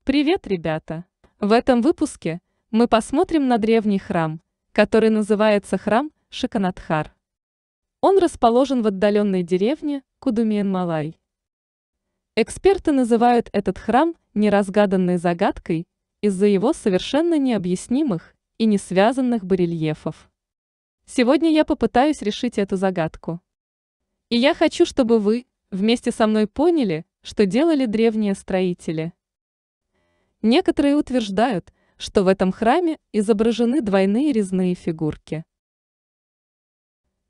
Привет, ребята! В этом выпуске мы посмотрим на древний храм, который называется храм Шиканатхар. Он расположен в отдаленной деревне Кудумиен-Малай. Эксперты называют этот храм неразгаданной загадкой из-за его совершенно необъяснимых и не связанных барельефов. Сегодня я попытаюсь решить эту загадку. И я хочу, чтобы вы вместе со мной поняли, что делали древние строители. Некоторые утверждают, что в этом храме изображены двойные резные фигурки.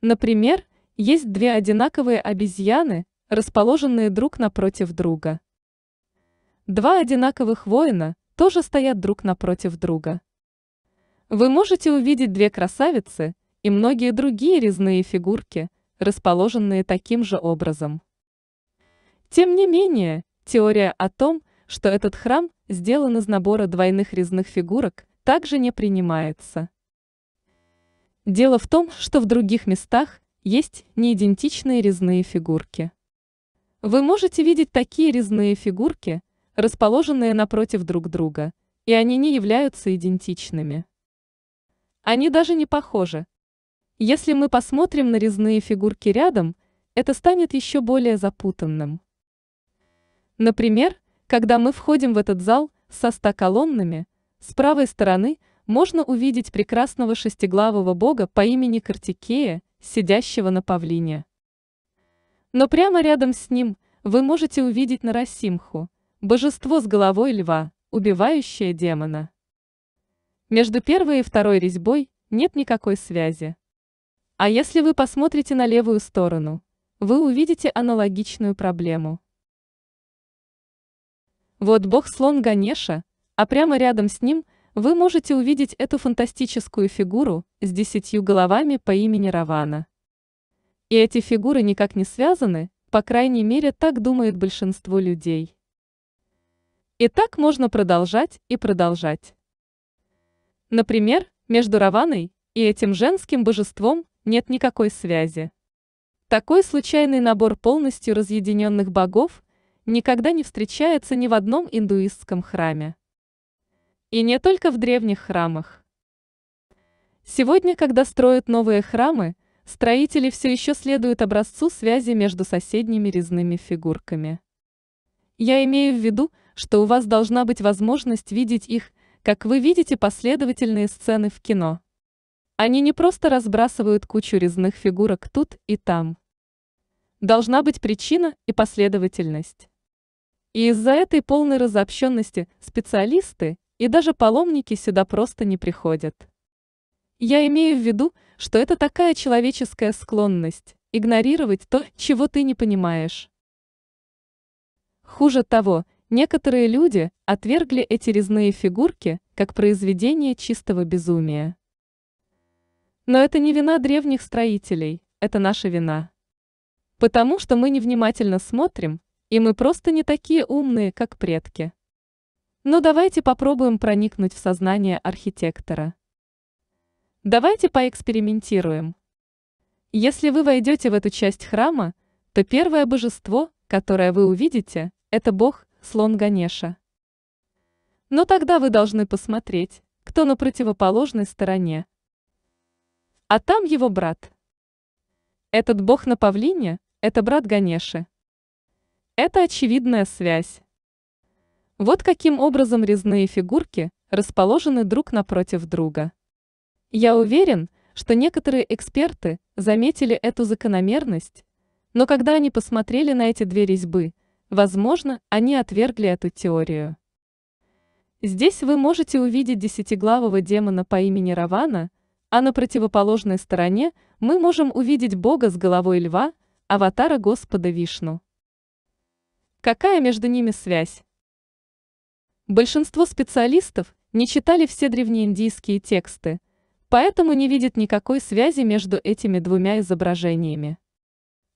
Например, есть две одинаковые обезьяны, расположенные друг напротив друга. Два одинаковых воина тоже стоят друг напротив друга. Вы можете увидеть две красавицы и многие другие резные фигурки, расположенные таким же образом. Тем не менее, теория о том, что этот храм сделан из набора двойных резных фигурок, также не принимается. Дело в том, что в других местах есть неидентичные резные фигурки. Вы можете видеть такие резные фигурки, расположенные напротив друг друга, и они не являются идентичными. Они даже не похожи. Если мы посмотрим на резные фигурки рядом, это станет еще более запутанным. Например, когда мы входим в этот зал со 100 колоннами, с правой стороны можно увидеть прекрасного шестиглавого бога по имени Картикея, сидящего на павлине. Но прямо рядом с ним вы можете увидеть Нарасимху, божество с головой льва, убивающее демона. Между первой и второй резьбой нет никакой связи. А если вы посмотрите на левую сторону, вы увидите аналогичную проблему. Вот бог-слон Ганеша, а прямо рядом с ним вы можете увидеть эту фантастическую фигуру с 10 головами по имени Равана. И эти фигуры никак не связаны, по крайней мере, так думает большинство людей. И так можно продолжать и продолжать. Например, между Раваной и этим женским божеством нет никакой связи. Такой случайный набор полностью разъединенных богов никогда не встречается ни в одном индуистском храме. И не только в древних храмах. Сегодня, когда строят новые храмы, строители все еще следуют образцу связи между соседними резными фигурками. Я имею в виду, что у вас должна быть возможность видеть их, как вы видите последовательные сцены в кино. Они не просто разбрасывают кучу резных фигурок тут и там. Должна быть причина и последовательность. И из-за этой полной разобщенности специалисты и даже паломники сюда просто не приходят. Я имею в виду, что это такая человеческая склонность игнорировать то, чего ты не понимаешь. Хуже того, некоторые люди отвергли эти резные фигурки как произведение чистого безумия. Но это не вина древних строителей, это наша вина. Потому что мы невнимательно смотрим, и мы просто не такие умные, как предки. Но давайте попробуем проникнуть в сознание архитектора. Давайте поэкспериментируем. Если вы войдете в эту часть храма, то первое божество, которое вы увидите, это бог-слон Ганеша. Но тогда вы должны посмотреть, кто на противоположной стороне. А там его брат. Этот бог на павлине – это брат Ганеши. Это очевидная связь. Вот каким образом резные фигурки расположены друг напротив друга. Я уверен, что некоторые эксперты заметили эту закономерность, но когда они посмотрели на эти две резьбы, возможно, они отвергли эту теорию. Здесь вы можете увидеть 10-главого демона по имени Равана, а на противоположной стороне мы можем увидеть бога с головой льва, аватара Господа Вишну. Какая между ними связь? Большинство специалистов не читали все древнеиндийские тексты, поэтому не видят никакой связи между этими двумя изображениями.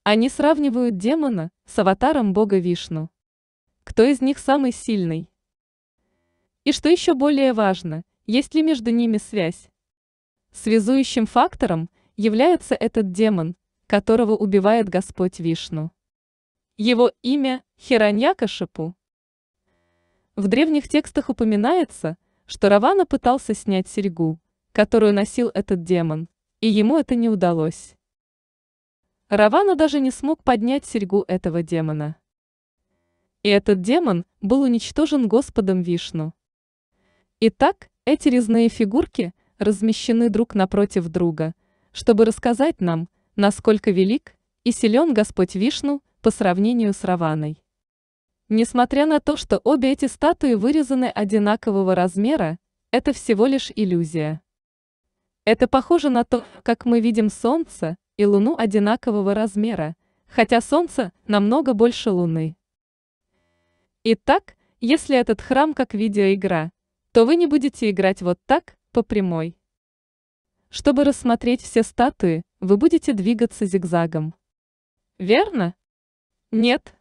Они сравнивают демона с аватаром бога Вишну. Кто из них самый сильный? И что еще более важно, есть ли между ними связь? Связующим фактором является этот демон, которого убивает Господь Вишну. Его имя Хираньякашипу. В древних текстах упоминается, что Равана пытался снять серьгу, которую носил этот демон, и ему это не удалось. Равана даже не смог поднять серьгу этого демона. И этот демон был уничтожен Господом Вишну. Итак, эти резные фигурки размещены друг напротив друга, чтобы рассказать нам, насколько велик и силен Господь Вишну по сравнению с Раваной. Несмотря на то, что обе эти статуи вырезаны одинакового размера, это всего лишь иллюзия. Это похоже на то, как мы видим Солнце и Луну одинакового размера, хотя Солнце намного больше Луны. Итак, если этот храм как видеоигра, то вы не будете играть вот так, по прямой. Чтобы рассмотреть все статуи, вы будете двигаться зигзагом. Верно? Нет.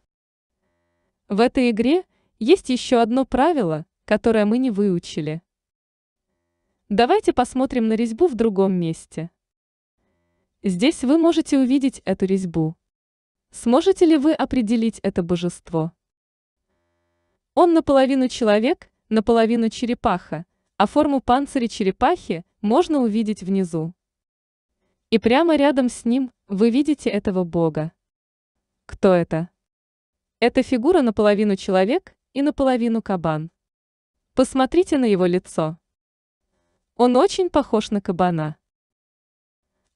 В этой игре есть еще одно правило, которое мы не выучили. Давайте посмотрим на резьбу в другом месте. Здесь вы можете увидеть эту резьбу. Сможете ли вы определить это божество? Он наполовину человек, наполовину черепаха, а форму панциря черепахи можно увидеть внизу. И прямо рядом с ним вы видите этого бога. Кто это? Эта фигура наполовину человек и наполовину кабан. Посмотрите на его лицо. Он очень похож на кабана.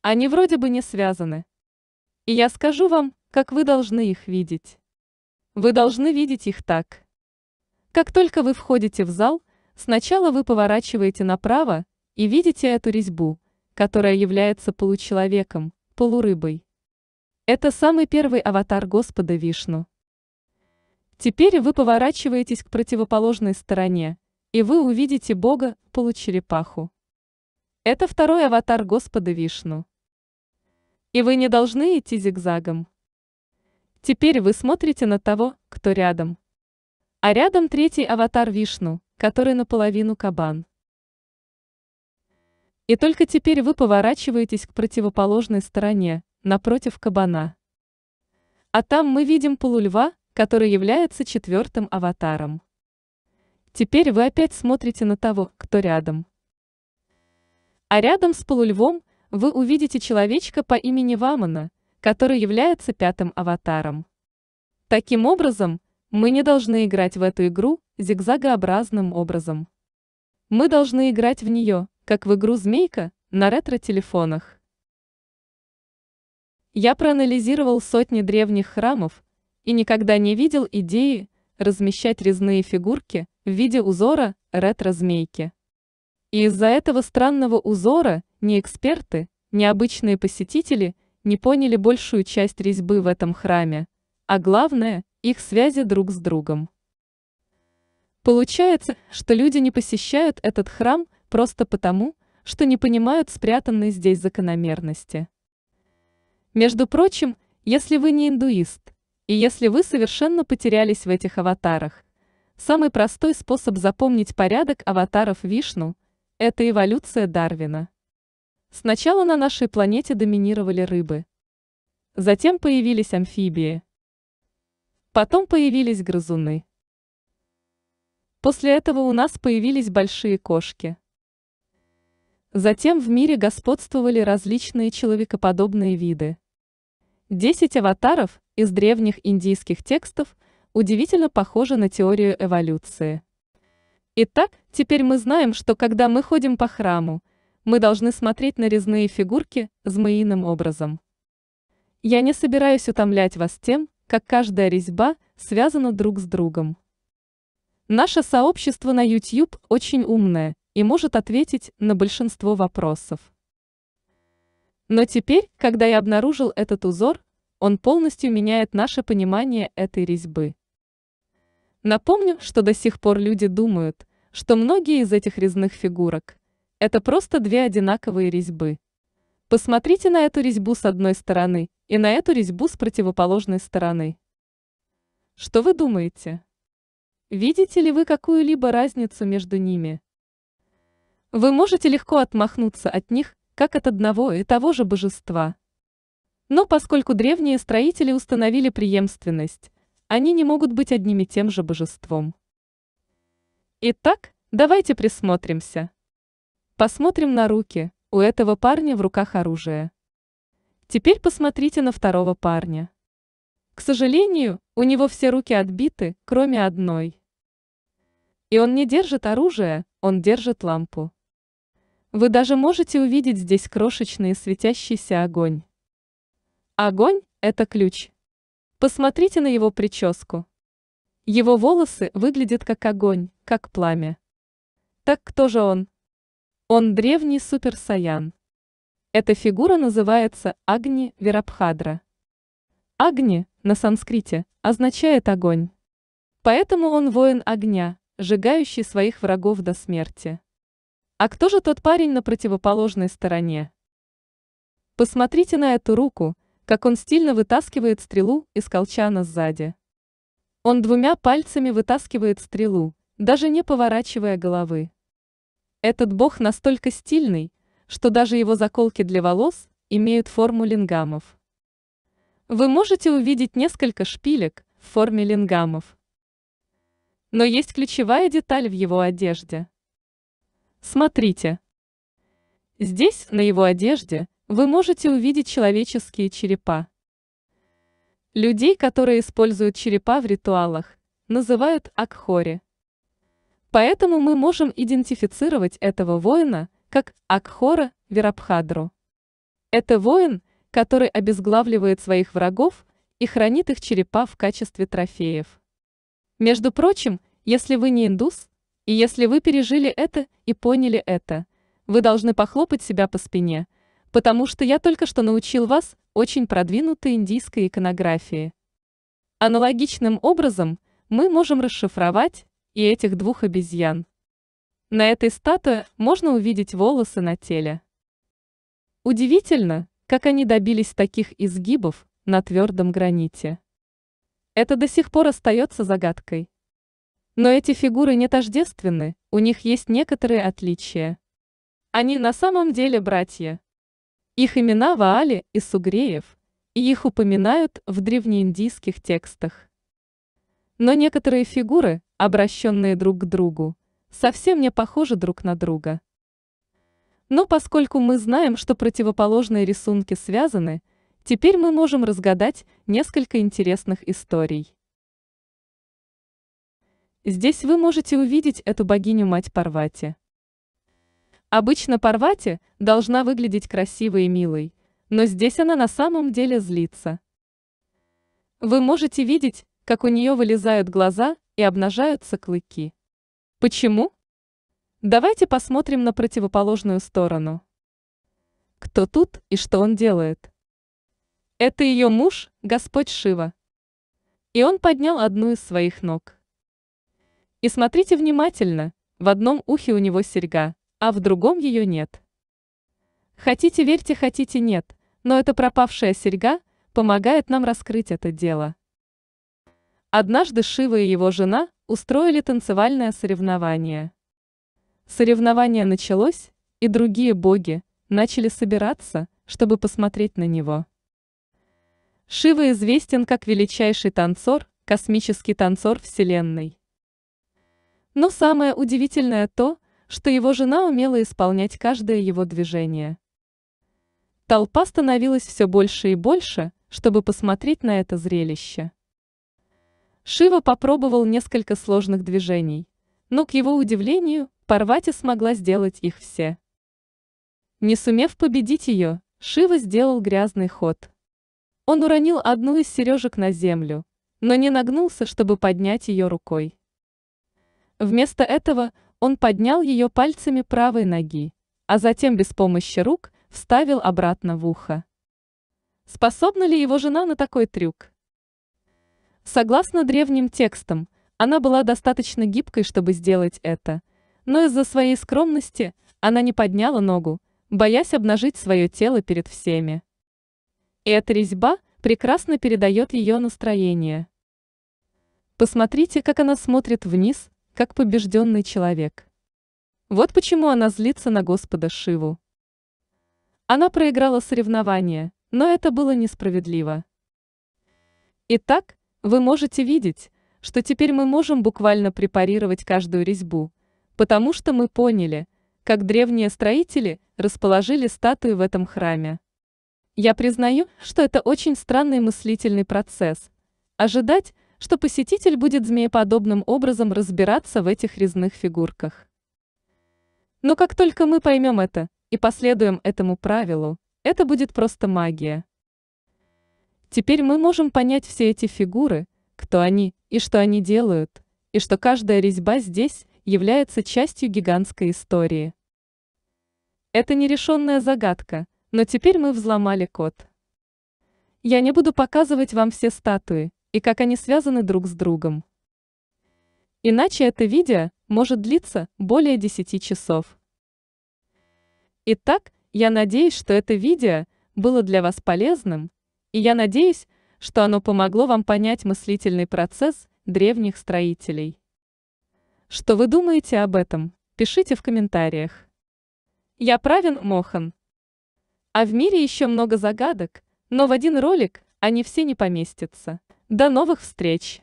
Они вроде бы не связаны. И я скажу вам, как вы должны их видеть. Вы должны видеть их так. Как только вы входите в зал, сначала вы поворачиваете направо и видите эту резьбу, которая является получеловеком, полурыбой. Это самый первый аватар Господа Вишну. Теперь вы поворачиваетесь к противоположной стороне, и вы увидите Бога, получерепаху. Это второй аватар Господа Вишну. И вы не должны идти зигзагом. Теперь вы смотрите на того, кто рядом. А рядом третий аватар Вишну, который наполовину кабан. И только теперь вы поворачиваетесь к противоположной стороне, напротив кабана. А там мы видим полульва, который является четвертым аватаром. Теперь вы опять смотрите на того, кто рядом. А рядом с полульвом вы увидите человечка по имени Вамана, который является пятым аватаром. Таким образом, мы не должны играть в эту игру зигзагообразным образом. Мы должны играть в нее, как в игру «Змейка» на ретро-телефонах. Я проанализировал сотни древних храмов и никогда не видел идеи размещать резные фигурки в виде узора ретро-змейки. И из-за этого странного узора ни эксперты, ни обычные посетители не поняли большую часть резьбы в этом храме, а главное – их связи друг с другом. Получается, что люди не посещают этот храм просто потому, что не понимают спрятанной здесь закономерности. Между прочим, если вы не индуист, и если вы совершенно потерялись в этих аватарах, самый простой способ запомнить порядок аватаров Вишну – это эволюция Дарвина. Сначала на нашей планете доминировали рыбы. Затем появились амфибии. Потом появились грызуны. После этого у нас появились большие кошки. Затем в мире господствовали различные человекоподобные виды. 10 аватаров из древних индийских текстов удивительно похожи на теорию эволюции. Итак, теперь мы знаем, что когда мы ходим по храму, мы должны смотреть на резные фигурки змеиным образом. Я не собираюсь утомлять вас тем, как каждая резьба связана друг с другом. Наше сообщество на YouTube очень умное и может ответить на большинство вопросов. Но теперь, когда я обнаружил этот узор, он полностью меняет наше понимание этой резьбы. Напомню, что до сих пор люди думают, что многие из этих резных фигурок – это просто две одинаковые резьбы. Посмотрите на эту резьбу с одной стороны и на эту резьбу с противоположной стороны. Что вы думаете? Видите ли вы какую-либо разницу между ними? Вы можете легко отмахнуться от них, как от одного и того же божества. Но поскольку древние строители установили преемственность, они не могут быть одним и тем же божеством. Итак, давайте присмотримся. Посмотрим на руки, у этого парня в руках оружие. Теперь посмотрите на второго парня. К сожалению, у него все руки отбиты, кроме одной. И он не держит оружие, он держит лампу. Вы даже можете увидеть здесь крошечный светящийся огонь. Огонь – это ключ. Посмотрите на его прическу. Его волосы выглядят как огонь, как пламя. Так кто же он? Он древний суперсаян. Эта фигура называется Агни Вирабхадра. Агни на санскрите означает огонь. Поэтому он воин огня, сжигающий своих врагов до смерти. А кто же тот парень на противоположной стороне? Посмотрите на эту руку, как он стильно вытаскивает стрелу из колчана сзади. Он двумя пальцами вытаскивает стрелу, даже не поворачивая головы. Этот бог настолько стильный, что даже его заколки для волос имеют форму лингамов. Вы можете увидеть несколько шпилек в форме лингамов. Но есть ключевая деталь в его одежде. Смотрите. Здесь, на его одежде, вы можете увидеть человеческие черепа. Людей, которые используют черепа в ритуалах, называют Акхори. Поэтому мы можем идентифицировать этого воина как Акхора Вирабхадру. Это воин, который обезглавливает своих врагов и хранит их черепа в качестве трофеев. Между прочим, если вы не индус, и если вы пережили это и поняли это, вы должны похлопать себя по спине, потому что я только что научил вас очень продвинутой индийской иконографии. Аналогичным образом мы можем расшифровать и этих двух обезьян. На этой статуе можно увидеть волосы на теле. Удивительно, как они добились таких изгибов на твердом граните. Это до сих пор остается загадкой. Но эти фигуры не тождественны, у них есть некоторые отличия. Они на самом деле братья. Их имена Ваали и Сугреев, и их упоминают в древнеиндийских текстах. Но некоторые фигуры, обращенные друг к другу, совсем не похожи друг на друга. Но поскольку мы знаем, что противоположные рисунки связаны, теперь мы можем разгадать несколько интересных историй. Здесь вы можете увидеть эту богиню-мать Парвати. Обычно Парвати должна выглядеть красивой и милой, но здесь она на самом деле злится. Вы можете видеть, как у нее вылезают глаза и обнажаются клыки. Почему? Давайте посмотрим на противоположную сторону. Кто тут и что он делает? Это ее муж, Господь Шива. И он поднял одну из своих ног. И смотрите внимательно, в одном ухе у него серьга, а в другом ее нет. Хотите верьте, хотите нет, но эта пропавшая серьга помогает нам раскрыть это дело. Однажды Шива и его жена устроили танцевальное соревнование. Соревнование началось, и другие боги начали собираться, чтобы посмотреть на него. Шива известен как величайший танцор, космический танцор Вселенной. Но самое удивительное то, что его жена умела исполнять каждое его движение. Толпа становилась все больше и больше, чтобы посмотреть на это зрелище. Шива попробовал несколько сложных движений, но, к его удивлению, Парвати смогла сделать их все. Не сумев победить ее, Шива сделал грязный ход. Он уронил одну из сережек на землю, но не нагнулся, чтобы поднять ее рукой. Вместо этого он поднял ее пальцами правой ноги, а затем без помощи рук вставил обратно в ухо. Способна ли его жена на такой трюк? Согласно древним текстам, она была достаточно гибкой, чтобы сделать это, но из-за своей скромности она не подняла ногу, боясь обнажить свое тело перед всеми. И эта резьба прекрасно передает ее настроение. Посмотрите, как она смотрит вниз, как побежденный человек. Вот почему она злится на Господа Шиву. Она проиграла соревнование, но это было несправедливо. Итак, вы можете видеть, что теперь мы можем буквально препарировать каждую резьбу, потому что мы поняли, как древние строители расположили статуи в этом храме. Я признаю, что это очень странный мыслительный процесс. Ожидать, что посетитель будет змееподобным образом разбираться в этих резных фигурках. Но как только мы поймем это и последуем этому правилу, это будет просто магия. Теперь мы можем понять все эти фигуры, кто они и что они делают, и что каждая резьба здесь является частью гигантской истории. Это нерешенная загадка, но теперь мы взломали код. Я не буду показывать вам все статуи и как они связаны друг с другом. Иначе это видео может длиться более 10 часов. Итак, я надеюсь, что это видео было для вас полезным, и я надеюсь, что оно помогло вам понять мыслительный процесс древних строителей. Что вы думаете об этом? Пишите в комментариях. Я Правин Мохан. А в мире еще много загадок, но в один ролик они все не поместятся. До новых встреч!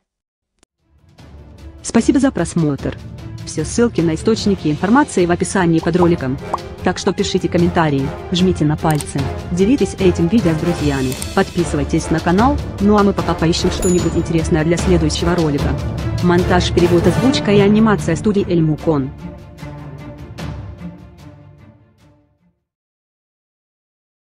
Спасибо за просмотр. Все ссылки на источники информации в описании под роликом. Так что пишите комментарии, жмите на пальцы, делитесь этим видео с друзьями, подписывайтесь на канал, ну а мы пока поищем что-нибудь интересное для следующего ролика. Монтаж, перевод, озвучка и анимация студии Эльмукон.